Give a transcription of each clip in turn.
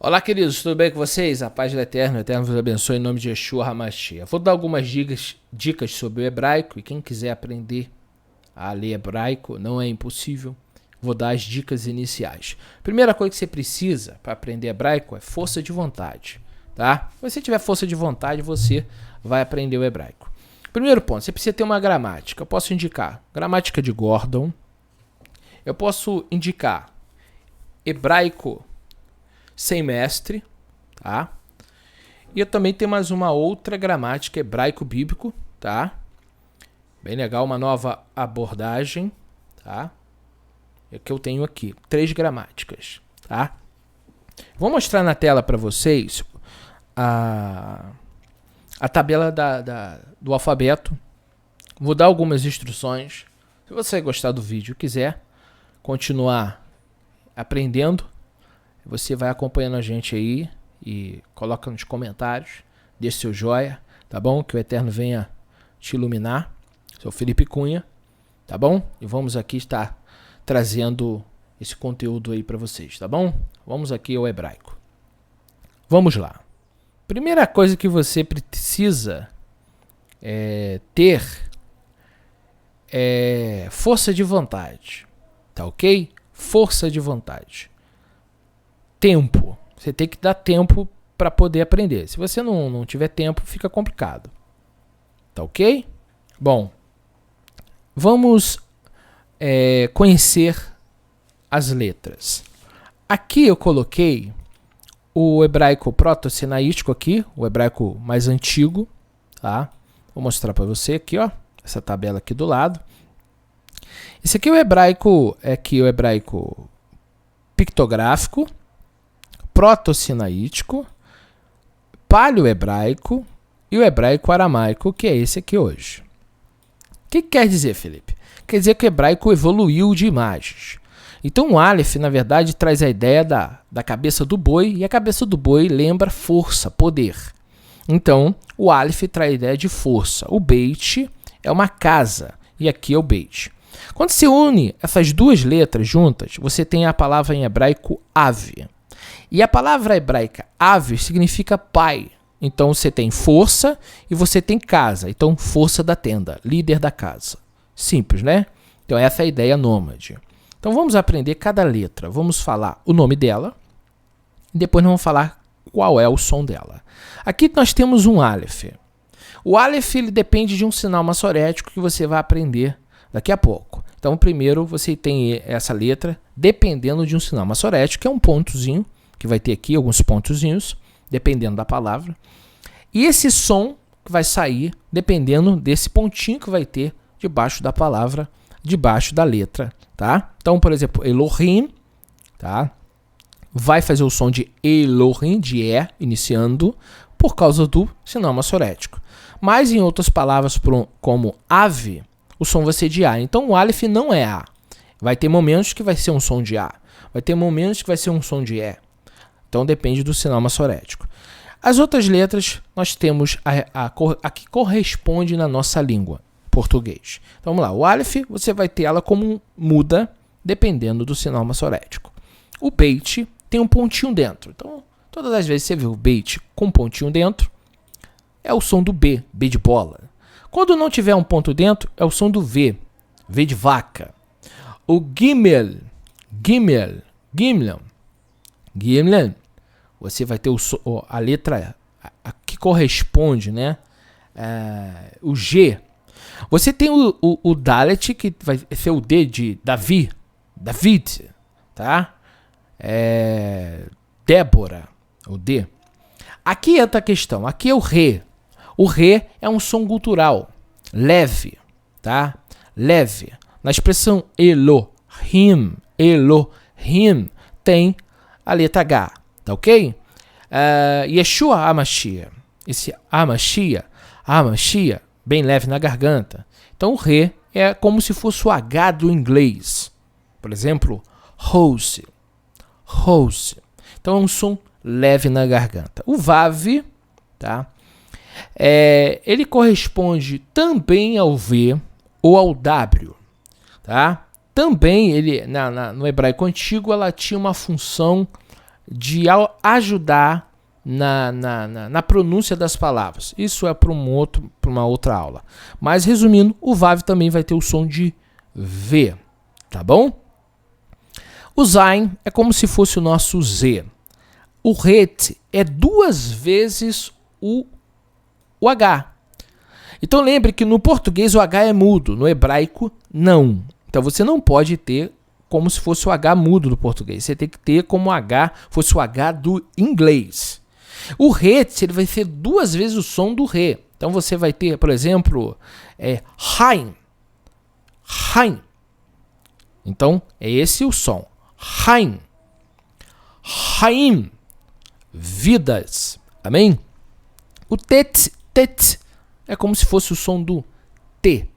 Olá, queridos, tudo bem com vocês? A paz do Eterno, o Eterno vos abençoe em nome de Yeshua HaMashiach. Vou dar algumas dicas sobre o hebraico e quem quiser aprender a ler hebraico, não é impossível. Vou dar as dicas iniciais. Primeira coisa que você precisa para aprender hebraico é força de vontade, tá? Se você tiver força de vontade, você vai aprender o hebraico. Primeiro ponto, você precisa ter uma gramática. Eu posso indicar gramática de Gordon. Eu posso indicar hebraico sem mestre, tá? E eu também tenho mais uma outra gramática hebraico-bíblico, tá? Bem legal, uma nova abordagem, tá? É que eu tenho aqui, 3 gramáticas, tá? Vou mostrar na tela para vocês a tabela do alfabeto. Vou dar algumas instruções. Se você gostar do vídeo e quiser continuar aprendendo, você vai acompanhando a gente aí e coloca nos comentários, deixe seu joia, tá bom? Que o Eterno venha te iluminar. Sou Felipe Cunha, tá bom? E vamos aqui estar trazendo esse conteúdo aí para vocês, tá bom? Vamos aqui ao hebraico. Vamos lá. Primeira coisa que você precisa ter é força de vontade, tá ok? Força de vontade. Tempo. Você tem que dar tempo para poder aprender. Se você não tiver tempo, fica complicado. Tá ok? Bom, vamos conhecer as letras. Aqui eu coloquei o hebraico proto-sinaítico aqui, o hebraico mais antigo, tá? Vou mostrar para você aqui, ó, essa tabela aqui do lado. Esse aqui é o hebraico pictográfico, proto-sinaítico, paleo-hebraico e o hebraico aramaico, que é esse aqui hoje. O que quer dizer, Felipe? Quer dizer que o hebraico evoluiu de imagens. Então o Aleph, na verdade, traz a ideia da cabeça do boi, e a cabeça do boi lembra força, poder. Então, o Aleph traz a ideia de força. O Beit é uma casa, e aqui é o Beit. Quando se une essas duas letras juntas, você tem a palavra em hebraico Ave. E a palavra hebraica Ave significa pai. Então você tem força e você tem casa. Então força da tenda, líder da casa. Simples, né? Então essa é a ideia nômade. Então vamos aprender cada letra. Vamos falar o nome dela e depois nós vamos falar qual é o som dela. Aqui nós temos um Aleph. O Aleph ele depende de um sinal massorético que você vai aprender daqui a pouco. Então primeiro você tem essa letra dependendo de um sinal massorético, que é um pontozinho, que vai ter aqui alguns pontozinhos, dependendo da palavra. E esse som que vai sair dependendo desse pontinho que vai ter debaixo da palavra, debaixo da letra, tá? Então, por exemplo, Elohim, tá? Vai fazer o som de Elohim, de E, iniciando, por causa do sinal massorético. Mas em outras palavras, como ave, o som vai ser de A. Então, o Aleph não é A. Vai ter momentos que vai ser um som de A. Vai ter momentos que vai ser um som de E. Então, depende do sinal massorético. As outras letras, nós temos a que corresponde na nossa língua, português. Então, vamos lá. O Aleph, você vai ter ela como muda, dependendo do sinal massorético. O Beit tem um pontinho dentro. Então, todas as vezes que você vê o Beit com um pontinho dentro, é o som do B, B de bola. Quando não tiver um ponto dentro, é o som do V, V de vaca. O Gimel, você vai ter a letra a que corresponde, né? O G. Você tem o Dalet, que vai ser o D de David, tá? Débora, o D. Aqui entra a questão, aqui é o Ré. O Ré é um som gutural, leve, tá? Leve. Na expressão Elohim, tem a letra H, tá ok? Yeshua HaMashiach, esse HaMashiach, bem leve na garganta. Então o Ré é como se fosse o H do inglês. Por exemplo, Rose. Então é um som leve na garganta. O Vav, tá? Ele corresponde também ao V ou ao W, tá? Também, ele no hebraico antigo, ela tinha uma função ajudar na pronúncia das palavras. Isso é para uma outra aula. Mas, resumindo, o Vav também vai ter o som de V, tá bom? O Zain é como se fosse o nosso Z. O Het é 2 vezes o H. Então, lembre que no português o H é mudo, no hebraico, não. Então, você não pode ter como se fosse o H mudo do português. Você tem que ter como o H fosse o H do inglês. O Het, ele vai ser 2 vezes o som do Re. Então, você vai ter, por exemplo, Haim. Haim. Então, é esse o som. Haim. Haim. Vidas. Amém? O Tet é como se fosse o som do T.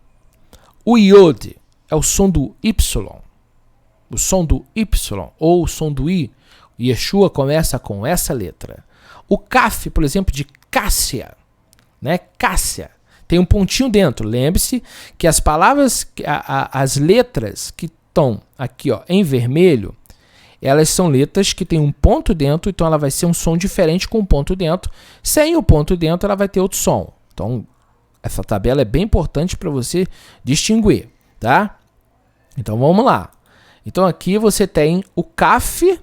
O Yod é o som do Y. O som do Y ou o som do I. Yeshua começa com essa letra. O Kaf, por exemplo, de Cássia, né? Cássia, tem um pontinho dentro. Lembre-se que as palavras, as letras que estão aqui, ó, em vermelho, elas são letras que têm um ponto dentro, então ela vai ser um som diferente com um ponto dentro. Sem o ponto dentro, ela vai ter outro som. Então, essa tabela é bem importante para você distinguir, tá? Então, vamos lá. Então, aqui você tem o Kaf,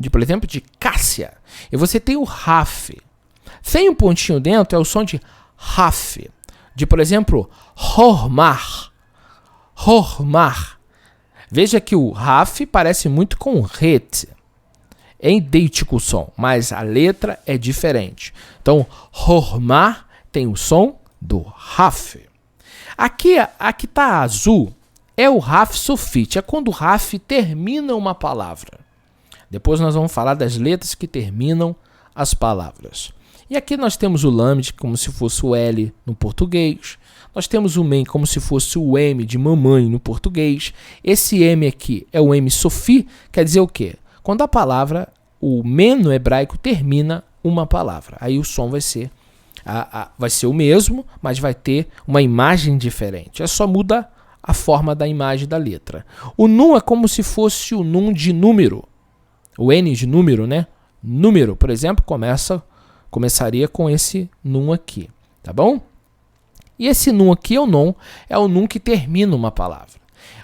por exemplo, de Cássia. E você tem o Raf. Sem um pontinho dentro, é o som de Raf. De, por exemplo, Hormar. Hormar. Veja que o Raf parece muito com o Het. É idêntico o som, mas a letra é diferente. Então, Hormar tem o som do Raf. Aqui está azul. É o Raf Sofit. É quando o Raf termina uma palavra. Depois nós vamos falar das letras que terminam as palavras. E aqui nós temos o Lamed como se fosse o L no português. Nós temos o Men como se fosse o M de mamãe no português. Esse M aqui é o M Sofi, quer dizer o quê? Quando a palavra, o Men no hebraico, termina uma palavra. Aí o som vai ser o mesmo, mas vai ter uma imagem diferente. É só muda a forma da imagem da letra. O Nun é como se fosse o Nun de número. O N de número, né? Número, por exemplo, começaria com esse Nun aqui, tá bom? E esse Nun aqui, o Nun que termina uma palavra.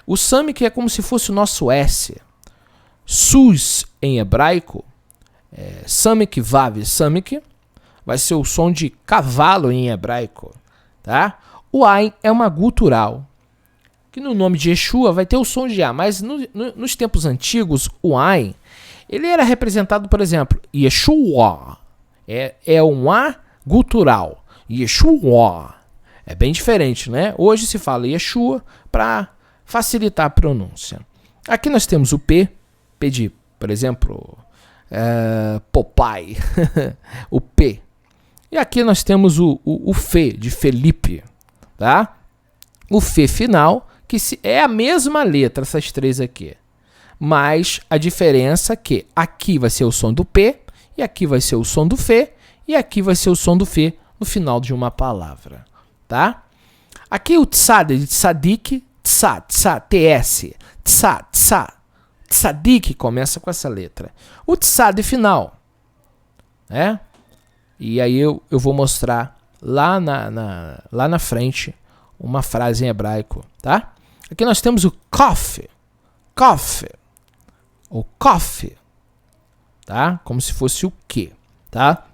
O Samik é como se fosse o nosso S. Sus, em hebraico, Samik Vav Samik, vai ser o som de cavalo em hebraico, tá? O Ain é uma gutural, que no nome de Yeshua vai ter o som de A, mas nos tempos antigos, o Ain, ele era representado, por exemplo, Yeshua, é um A gutural, Yeshua, é bem diferente, né? Hoje se fala Yeshua para facilitar a pronúncia. Aqui nós temos o P de, por exemplo, Popeye, o P. E aqui nós temos o Fe, de Felipe, tá? O Fe final, que é a mesma letra, essas três aqui. Mas a diferença é que aqui vai ser o som do P, e aqui vai ser o som do Fe, e aqui vai ser o som do Fe no final de uma palavra, tá? Aqui o Tzad de Tzadik, TS, Tzadik começa com essa letra. O Tzad final, né? E aí eu vou mostrar lá na frente uma frase em hebraico, tá? Aqui nós temos o Kof, o Kof, tá? Como se fosse o Q, tá?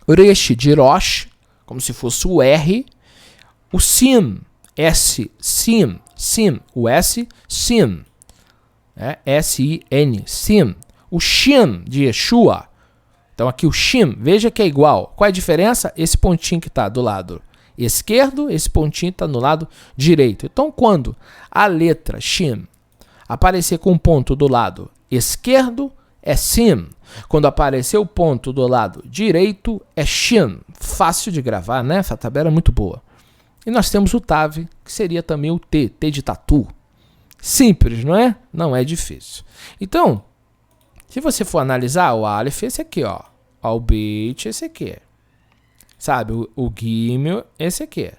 O Resh de Rosh, como se fosse o R. O Sim, S, Sim, o S, Sim, S-I-N, Sim. O Shin de Yeshua. Então aqui o Shin, veja que é igual. Qual é a diferença? Esse pontinho que está do lado esquerdo, esse pontinho está no lado direito. Então quando a letra Shin aparecer com um ponto do lado esquerdo, é Sim. Quando aparecer o ponto do lado direito, é Shin. Fácil de gravar, né? Essa tabela é muito boa. E nós temos o Tav, que seria também o T de tatu. Simples, não é? Não é difícil. Então, se você for analisar o Aleph, esse aqui, ó. O Beit, esse aqui. Sabe, o Gimel, esse aqui.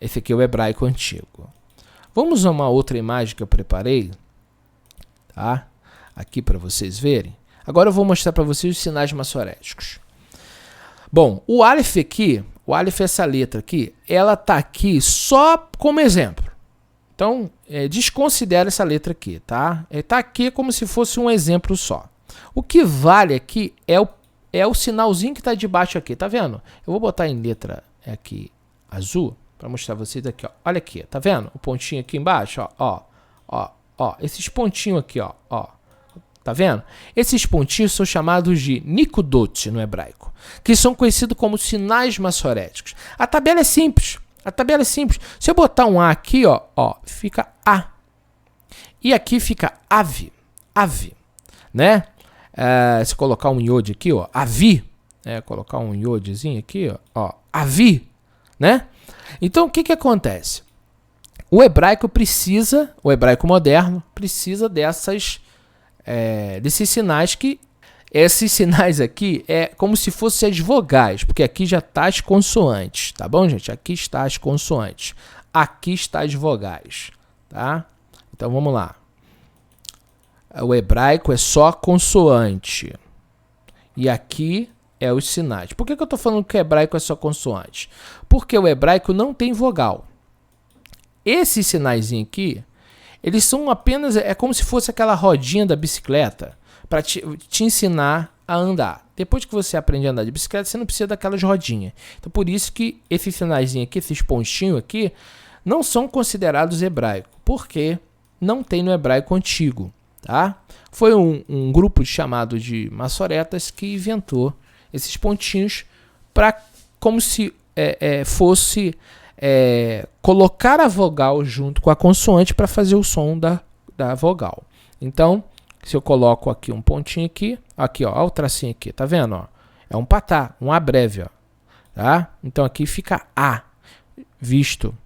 Esse aqui é o hebraico antigo. Vamos a uma outra imagem que eu preparei, tá? Aqui para vocês verem. Agora eu vou mostrar para vocês os sinais massoréticos. Bom, o Aleph aqui, o Aleph, essa letra aqui, ela tá aqui só como exemplo. Então, desconsidera essa letra aqui, tá? Tá aqui como se fosse um exemplo só. O que vale aqui é o sinalzinho que está debaixo aqui, tá vendo? Eu vou botar em letra aqui azul para mostrar pra vocês aqui, ó. Olha aqui, tá vendo? O pontinho aqui embaixo, ó, esses pontinhos aqui, ó, tá vendo? Esses pontinhos são chamados de nikudot no hebraico, que são conhecidos como sinais massoréticos. A tabela é simples. Se eu botar um A aqui, ó, fica A. E aqui fica ave, né? Se colocar um iode aqui, ó, avi, colocar um iodezinho aqui, ó, avi, né? Então, o que acontece? O hebraico moderno precisa desses sinais que... Esses sinais aqui é como se fossem as vogais, porque aqui já está as consoantes, tá bom, gente? Aqui está as consoantes, aqui está as vogais, tá? Então, vamos lá. O hebraico é só consoante. E aqui é os sinais. Por que eu estou falando que o hebraico é só consoante? Porque o hebraico não tem vogal. Esses sinaizinhos aqui, eles são apenas... É como se fosse aquela rodinha da bicicleta para te ensinar a andar. Depois que você aprende a andar de bicicleta, você não precisa daquelas rodinhas. Então, por isso que esses sinaizinhos aqui, esses pontinhos aqui, não são considerados hebraico. Porque não tem no hebraico antigo. Tá? Foi um grupo chamado de massoretas que inventou esses pontinhos para como se fosse colocar a vogal junto com a consoante para fazer o som da vogal. Então, se eu coloco aqui um pontinho aqui, ó, olha o tracinho aqui, tá vendo? Ó? É um patá, um abreve, ó, tá? Então aqui fica A, visto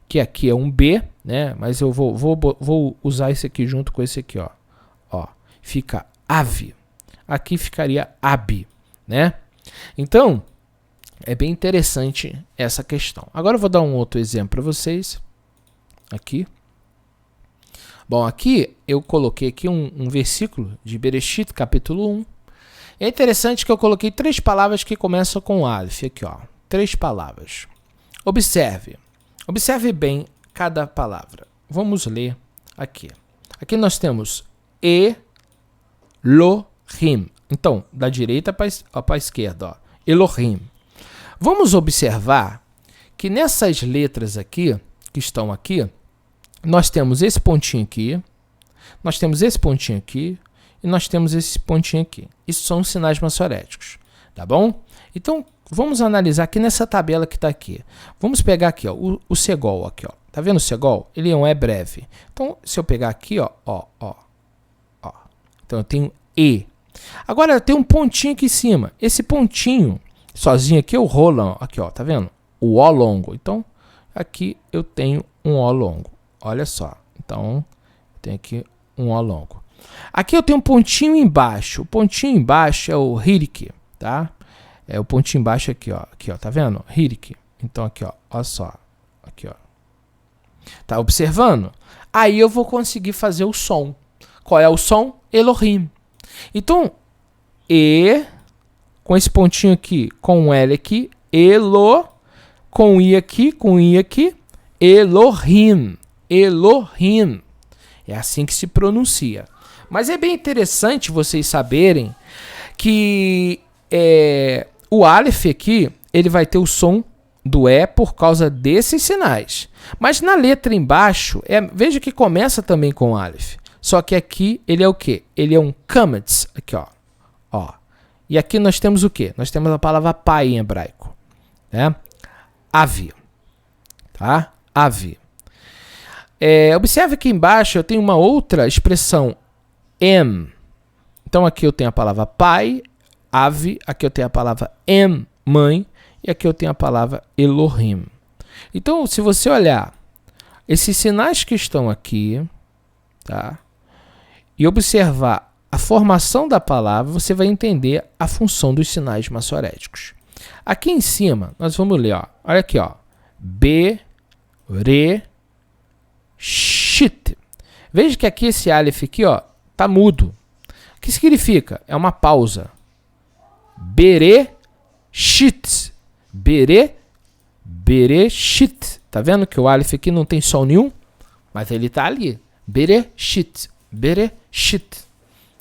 que aqui é um B, né? Mas eu vou usar esse aqui junto com esse aqui, ó. Fica ave. Aqui ficaria ab, né? Então, é bem interessante essa questão. Agora eu vou dar um outro exemplo para vocês. Aqui. Bom, aqui eu coloquei aqui um versículo de Bereshit, capítulo 1. É interessante que eu coloquei 3 palavras que começam com Aleph. Aqui, ó. 3 palavras. Observe. Observe bem cada palavra. Vamos ler aqui. Aqui nós temos Elohim. Então, da direita para a esquerda, ó. Elohim. Vamos observar que nessas letras aqui, que estão aqui, nós temos esse pontinho aqui, nós temos esse pontinho aqui e nós temos esse pontinho aqui. Isso são sinais massoréticos, tá bom? Então, vamos analisar aqui nessa tabela que está aqui. Vamos pegar aqui, ó, o segol aqui, ó. Tá vendo o segol? Ele é breve. Então, se eu pegar aqui, ó. Então, eu tenho E. Agora, eu tenho um pontinho aqui em cima. Esse pontinho, sozinho aqui, é o Roland. Aqui, ó, tá vendo? O O longo. Então, aqui eu tenho um O longo. Olha só. Então, eu tenho aqui um O longo. Aqui eu tenho um pontinho embaixo. O pontinho embaixo é o Hirik, tá? É o pontinho embaixo aqui, ó. Aqui, ó, tá vendo? Hirik. Então, aqui, ó. Olha só. Aqui, ó. Tá observando? Aí eu vou conseguir fazer o som. Qual é o som? Elohim. Então, E, com esse pontinho aqui, com um L aqui, Elo, com I aqui, Elohim. Elohim. É assim que se pronuncia. Mas é bem interessante vocês saberem que o Aleph aqui, ele vai ter o som do E por causa desses sinais. Mas na letra embaixo, veja que começa também com Aleph. Só que aqui ele é o quê? Ele é um kametz. Aqui, ó. E aqui nós temos o quê? Nós temos a palavra pai em hebraico. Né? Avi. Tá? Avi. Observe aqui embaixo eu tenho uma outra expressão. Em. Então aqui eu tenho a palavra pai, Avi. Aqui eu tenho a palavra em, mãe. E aqui eu tenho a palavra Elohim. Então, se você olhar esses sinais que estão aqui, tá? E observar a formação da palavra, você vai entender a função dos sinais massoréticos. Aqui em cima, nós vamos ler, ó. Olha aqui, ó. Bereshit. Veja que aqui esse Aleph aqui, ó, tá mudo. que significa? É uma pausa. Bereshit. Bereshit. Tá vendo que o Aleph aqui não tem som nenhum? Mas ele tá ali. Bereshit.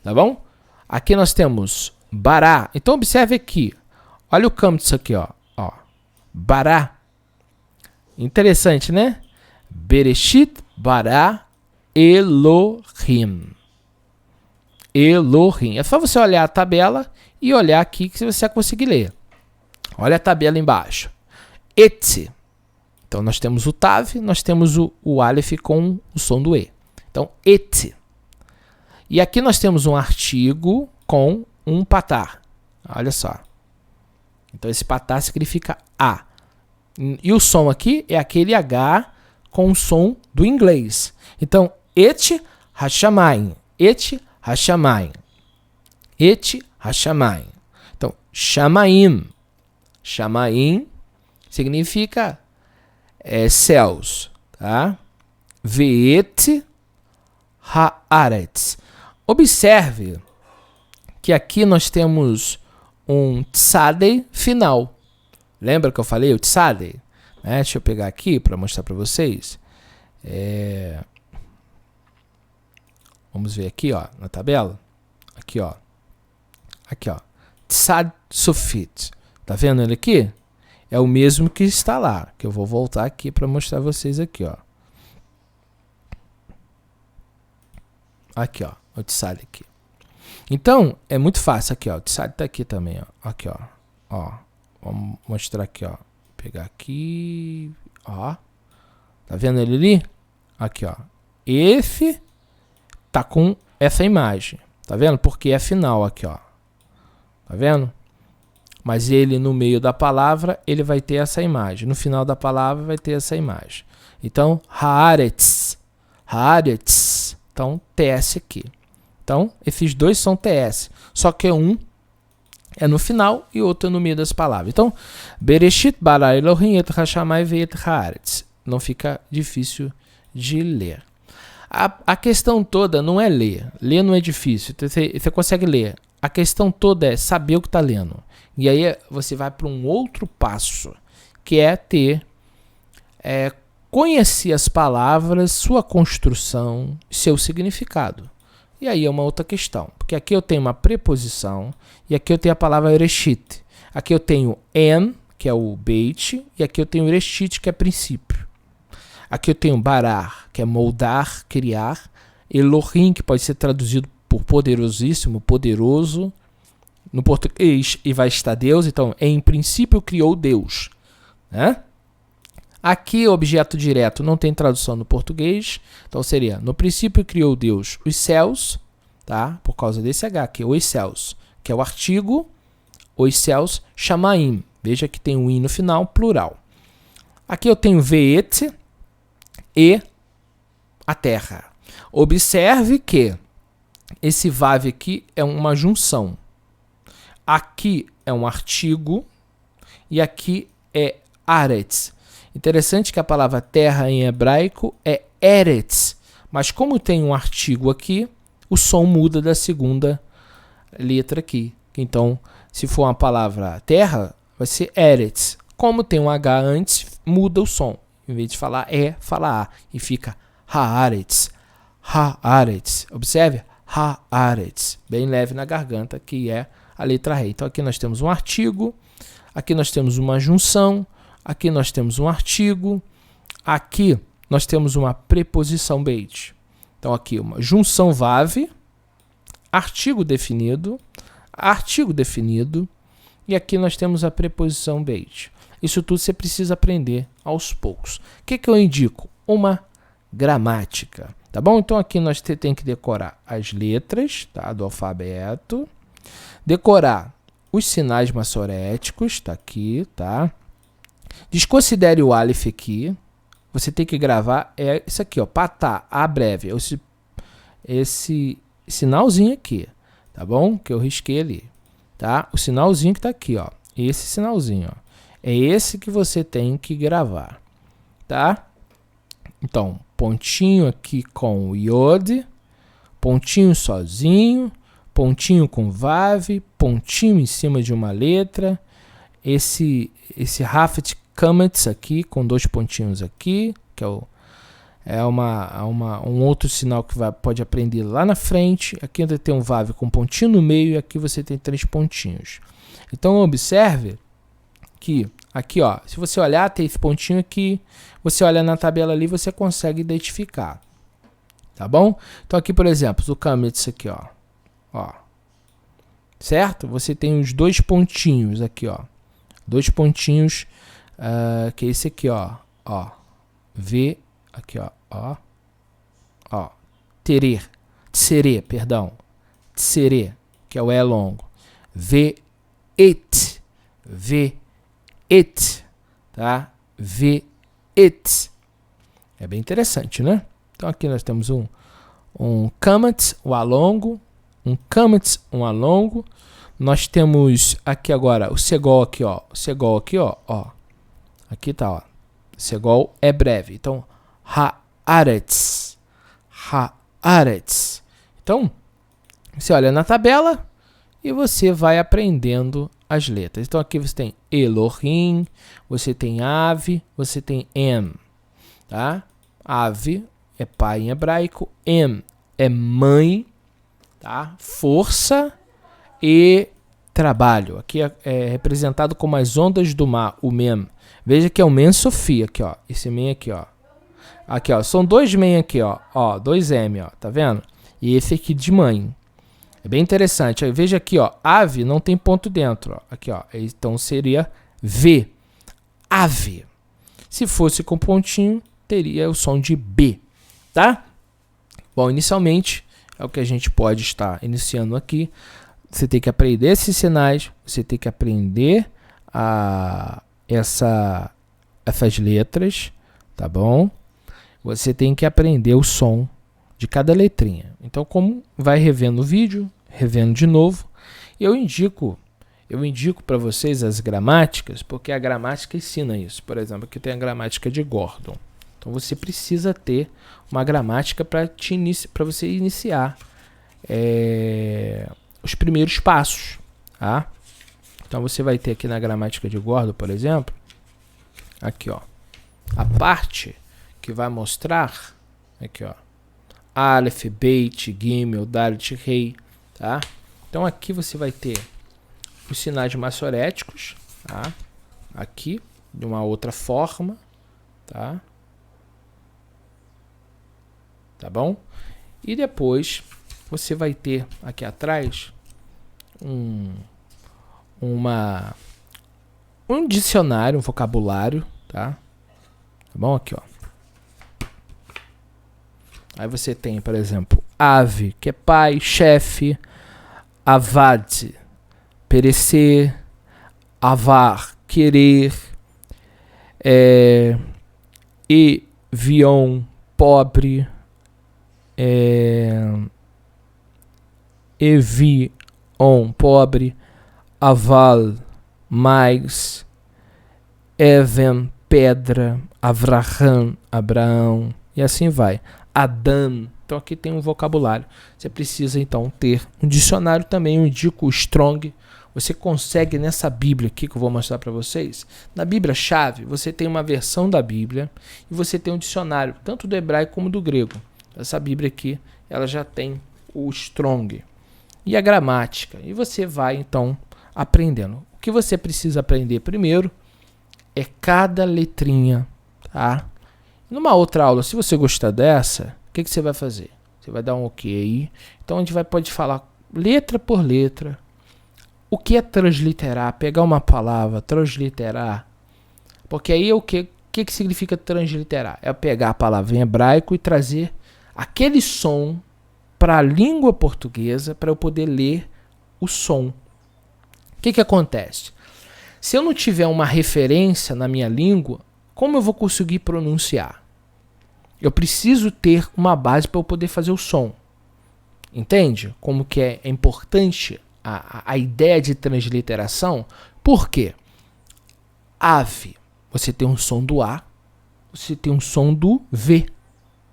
Tá bom? Aqui nós temos bará. Então observe aqui. Olha o campo disso aqui, ó. Bará. Interessante, né? Bereshit bará Elohim. Elohim. É só você olhar a tabela e olhar aqui que você vai conseguir ler. Olha a tabela embaixo. Et. Então nós temos o tav, nós temos o aleph com o som do e. Então et. E aqui nós temos um artigo com um patar. Olha só. Então esse patar significa a. E o som aqui é aquele H com o som do inglês. Então et hashamayim. Et hashamayim. Et hashamayim. Então shamaim. Shamaim significa céus, tá? Ve'et haaretz. Observe que aqui nós temos um tsadei final. Lembra que eu falei o tsadei? Deixa eu pegar aqui para mostrar para vocês. Vamos ver aqui, ó, na tabela. Aqui, ó. Tsad sofit. Tá vendo ele aqui? É o mesmo que está lá, que eu vou voltar aqui para mostrar a vocês aqui, ó. Aqui, ó, o tsad aqui. Então, é muito fácil aqui, ó. O tsad tá aqui também, ó. Aqui, ó. Vamos mostrar aqui, ó. Pegar aqui, ó. Tá vendo ele ali? Aqui, ó. Esse tá com essa imagem. Tá vendo? Porque é final aqui, ó. Tá vendo? Mas ele, no meio da palavra, ele vai ter essa imagem. No final da palavra, vai ter essa imagem. Então, haaretz. Haaretz. Então, TS aqui. Então, esses dois são TS. Só que um é no final e outro é no meio das palavras. Então, Bereshit bara Elohim et hashamai ve'et haaretz. Não fica difícil de ler. A questão toda não é ler. Ler não é difícil. Você consegue ler. A questão toda é saber o que está lendo. E aí você vai para um outro passo, que é conhecer as palavras, sua construção, seu significado. E aí é uma outra questão, porque aqui eu tenho uma preposição e aqui eu tenho a palavra ereshit. Aqui eu tenho en, que é o beit, e aqui eu tenho ereshit, que é princípio. Aqui eu tenho barar, que é moldar, criar. Elohim, que pode ser traduzido por poderosíssimo, poderoso. No português, e vai estar Deus. Então, em princípio, criou Deus. Né? Aqui, objeto direto não tem tradução no português. Então, seria, no princípio, criou Deus os céus. Tá? Por causa desse H aqui, os céus. Que é o artigo, os céus, shamaim. Veja que tem um i no final, plural. Aqui eu tenho ve'et e a terra. Observe que esse vav aqui é uma junção. Aqui é um artigo e aqui é aretz. Interessante que a palavra terra em hebraico é eretz, mas como tem um artigo aqui, o som muda da segunda letra aqui. Então, se for uma palavra terra, vai ser eretz. Como tem um H antes, muda o som. Em vez de falar fala A e fica haaretz. Haaretz. Observe, haaretz. Bem leve na garganta, que é a letra rei. Então aqui nós temos um artigo, aqui nós temos uma junção, aqui nós temos um artigo, aqui nós temos uma preposição beit. Então aqui uma junção vav, artigo definido, e aqui nós temos a preposição beit. Isso tudo você precisa aprender aos poucos. O que eu indico? Uma gramática. Tá bom? Então aqui nós temos que decorar as letras, tá, do alfabeto. Decorar os sinais massoréticos, tá aqui, tá? Desconsidere o aleph aqui. Você tem que gravar isso aqui, ó, patá, a breve, esse sinalzinho aqui, tá bom? Que eu risquei ali, tá? O sinalzinho que tá aqui, ó, esse sinalzinho, ó, é esse que você tem que gravar, tá? Então, pontinho aqui com o iod, pontinho sozinho, pontinho com vav, pontinho em cima de uma letra, esse Hafet Kametz aqui, com 2 pontinhos aqui, que é um outro sinal que pode aprender lá na frente. Aqui ainda tem um vav com pontinho no meio e aqui você tem 3 pontinhos. Então observe que aqui, ó, se você olhar, tem esse pontinho aqui, você olha na tabela ali, você consegue identificar. Tá bom? Então aqui, por exemplo, o Kametz aqui, ó. Certo? Você tem os 2 pontinhos aqui, ó. 2 pontinhos, que é esse aqui, ó. V, aqui, ó. Tsere, perdão. Tsere, que é o E longo. V-et, tá? V-et. É bem interessante, né? Então aqui nós temos um Kametz, o A longo, um Kametz, um A longo. Nós temos aqui agora o Segol aqui, ó. O Segol aqui, ó. Aqui tá, ó. Segol é breve. Então, Haaretz. Haaretz. Então, você olha na tabela e você vai aprendendo as letras. Então aqui você tem Elohim, você tem Ave, você tem Em, tá? Ave é pai em hebraico, Em é mãe, tá? Força e trabalho. Aqui é representado como as ondas do mar, o Mem. Veja que é o Mem Sofia aqui, ó. Esse Mem aqui, ó. Aqui, ó. São 2 Mem aqui, ó. 2 M, ó. Tá vendo? E esse aqui de mãe. É bem interessante. Aí, veja aqui, ó. Ave não tem ponto dentro, ó. Aqui, ó. Então seria V. Ave. Se fosse com pontinho, teria o som de B, tá? Bom, inicialmente é o que a gente pode estar iniciando aqui. Você tem que aprender esses sinais, você tem que aprender essas letras, tá bom? Você tem que aprender o som de cada letrinha. Então, como vai revendo o vídeo, revendo de novo, eu indico para vocês as gramáticas, porque a gramática ensina isso. Por exemplo, aqui tem a gramática de Gordon. Então, você precisa ter uma gramática para você iniciar os primeiros passos, tá? Então você vai ter aqui na gramática de Gordon, por exemplo, aqui, ó, a parte que vai mostrar aqui, ó, Aleph, Beit, Gimel, Dalet, Rei, tá? Então aqui você vai ter os sinais massoréticos, tá? Aqui de uma outra forma, tá? Tá bom? E depois você vai ter aqui atrás um dicionário, um vocabulário, tá? Tá bom? Aqui, ó. Aí você tem, por exemplo, ave, que é pai, chefe, avad, perecer, avar, querer, evion, pobre, evion, pobre, aval, mais, even, pedra, Avraham, Abraão, e assim vai. Adam. Então aqui tem um vocabulário. Você precisa então ter um dicionário também. Eu indico o Strong. Você consegue nessa Bíblia aqui que eu vou mostrar para vocês. Na Bíblia Chave, você tem uma versão da Bíblia e você tem um dicionário, tanto do hebraico como do grego. Essa Bíblia aqui, ela já tem o Strong e a gramática. E você vai então aprendendo. O que você precisa aprender primeiro é cada letrinha, tá? Numa outra aula, se você gostar dessa, o que você vai fazer? Você vai dar um OK aí. Então a gente pode falar letra por letra. O que é transliterar? Pegar uma palavra, transliterar. Porque aí o que significa transliterar? É pegar a palavra em hebraico e trazer aquele som para a língua portuguesa para eu poder ler o som. O que acontece? Se eu não tiver uma referência na minha língua, como eu vou conseguir pronunciar? Eu preciso ter uma base para eu poder fazer o som. Entende? Como que é importante a ideia de transliteração? Por quê? Ave, você tem um som do A, você tem um som do V.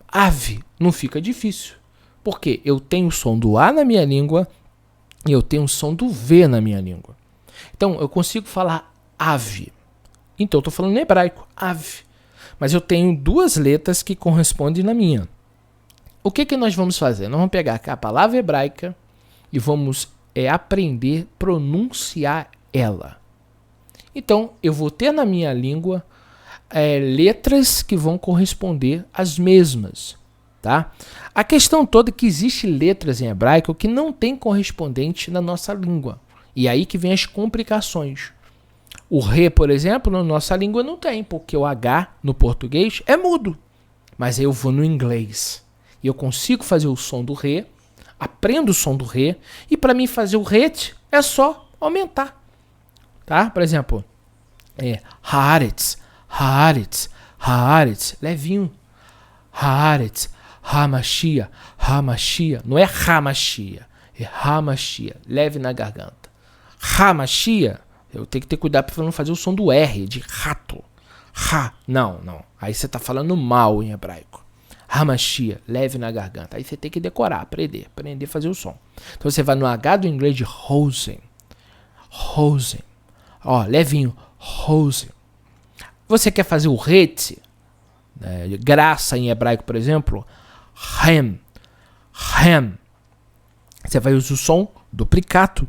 Ave, não fica difícil. Porque eu tenho o som do A na minha língua e eu tenho um som do V na minha língua. Então, eu consigo falar ave. Então, eu estou falando em hebraico, ave. Mas eu tenho duas letras que correspondem na minha. O que nós vamos fazer? Nós vamos pegar a palavra hebraica e vamos aprender a pronunciar ela. Então, eu vou ter na minha língua letras que vão corresponder às mesmas. Tá? A questão toda é que existem letras em hebraico que não tem correspondente na nossa língua. E aí que vem as complicações. O re, por exemplo, na nossa língua não tem, porque o H no português é mudo. Mas aí eu vou no inglês e eu consigo fazer o som do re, aprendo o som do re, e para mim fazer o ret é só aumentar. Tá? Por exemplo, haaretz, haaretz, haaretz, levinho. Haaretz, hamashia, hamashia. Não é hamashia, é hamashia, leve na garganta. Hamashia, eu tenho que ter cuidado para não fazer o som do R, de rato. Ha, não. Aí você está falando mal em hebraico. Hamashia, leve na garganta. Aí você tem que decorar, aprender a fazer o som. Então você vai no H do inglês de hosen. Hosen. Ó, levinho, hosen. Você quer fazer o ret, graça em hebraico, por exemplo, hem. Você vai usar o som duplicato.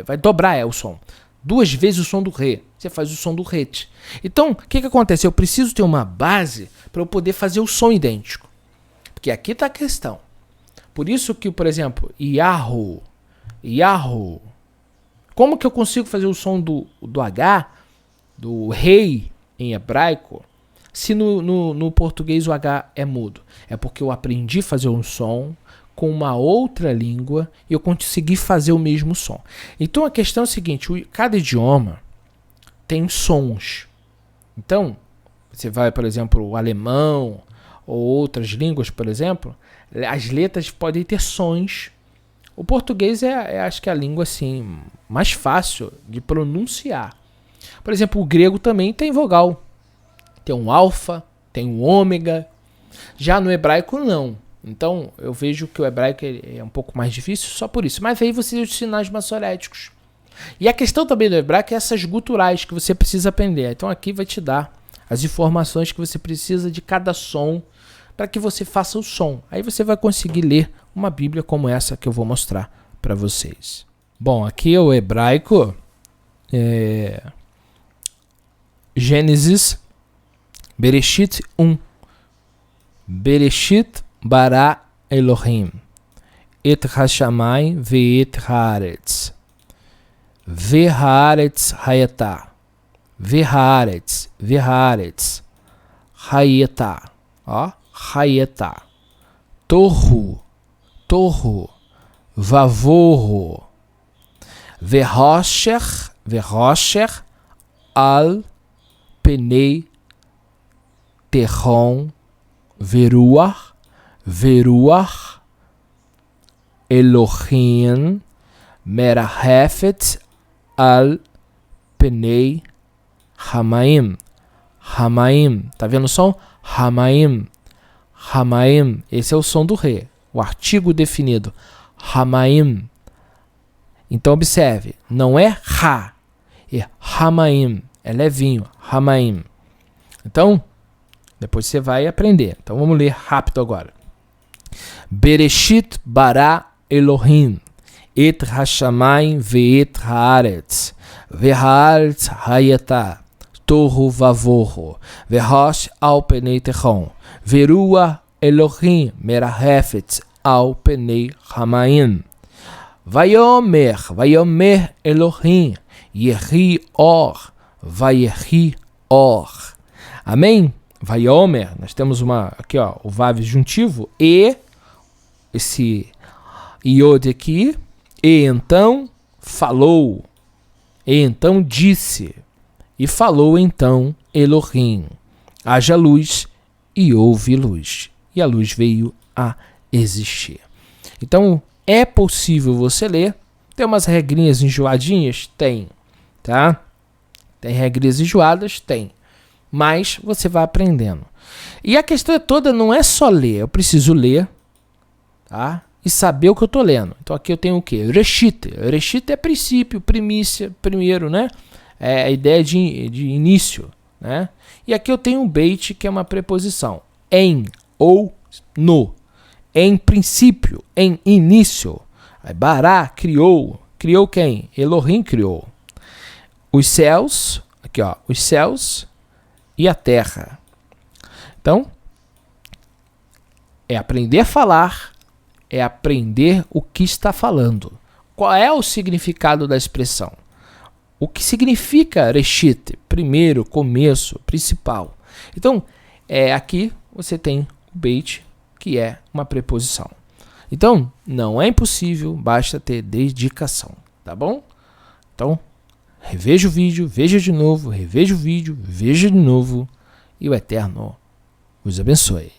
Vai dobrar o som. 2 vezes o som do re. Você faz o som do ret. Então, o que acontece? Eu preciso ter uma base para eu poder fazer o som idêntico. Porque aqui está a questão. Por isso que, por exemplo, Yahoo. Como que eu consigo fazer o som do H, do rei em hebraico, se no português o H é mudo? É porque eu aprendi a fazer um som com uma outra língua e eu consegui fazer o mesmo som. Então a questão é a seguinte, cada idioma tem sons. Então, você vai, por exemplo, o alemão ou outras línguas, por exemplo, as letras podem ter sons. O português acho que é a língua assim, mais fácil de pronunciar. Por exemplo, o grego também tem vogal. Tem um alfa, tem um ômega. Já no hebraico, não. Então, eu vejo que o hebraico é um pouco mais difícil só por isso. Mas aí você tem os sinais maçoréticos. E a questão também do hebraico é essas guturais que você precisa aprender. Então, aqui vai te dar as informações que você precisa de cada som para que você faça o som. Aí você vai conseguir ler uma Bíblia como essa que eu vou mostrar para vocês. Bom, aqui é o hebraico. Gênesis, Bereshit 1. Bereshit bara Elohim et hashamayim ve'et haaretz ve'haaretz hayata ve'haaretz hayata, ó, hayata, tohu vavohu ve'rosher al penei tehon veruach Elohim merahefet al penei hamaim. Tá vendo o som? Hamaim. Esse é o som do re, o artigo definido. Hamaim. Então observe, não é ha, é hamaim, é levinho, hamaim. Então, depois você vai aprender. Então vamos ler rápido agora. Bereshit bara Elohim et hashamayim ve'et haaretz ve'haaretz hayata tohu vavohu ve'rosh al penei tehon verua Elohim merahefet al penei hamayim vayomer Elohim yehi or vayehi or. Amém? Vayomer, nós temos aqui ó, o vav juntivo, e esse iod aqui, e então falou, e então disse, e falou então Elohim, haja luz e houve luz, e a luz veio a existir. Então é possível você ler, tem umas regrinhas enjoadinhas? Tem, tá? Tem regrinhas enjoadas? Tem. Mas você vai aprendendo. E a questão toda não é só ler. Eu preciso ler, tá? e saber o que eu estou lendo. Então aqui eu tenho o que? Reshit. Reshit é princípio, primícia, primeiro, né? É a ideia de início, né? E aqui eu tenho um beit, que é uma preposição. Em ou no. Em princípio, em início. Aí, Bará criou. Criou quem? Elohim criou. Os céus, aqui ó, os céus e a terra. Então, é aprender a falar, é aprender o que está falando. Qual é o significado da expressão? O que significa Reshit? Primeiro, começo, principal. Então, aqui você tem o beit, que é uma preposição. Então, não é impossível, basta ter dedicação, tá bom? Então, reveja o vídeo, veja de novo, reveja o vídeo, veja de novo, e o Eterno os abençoe.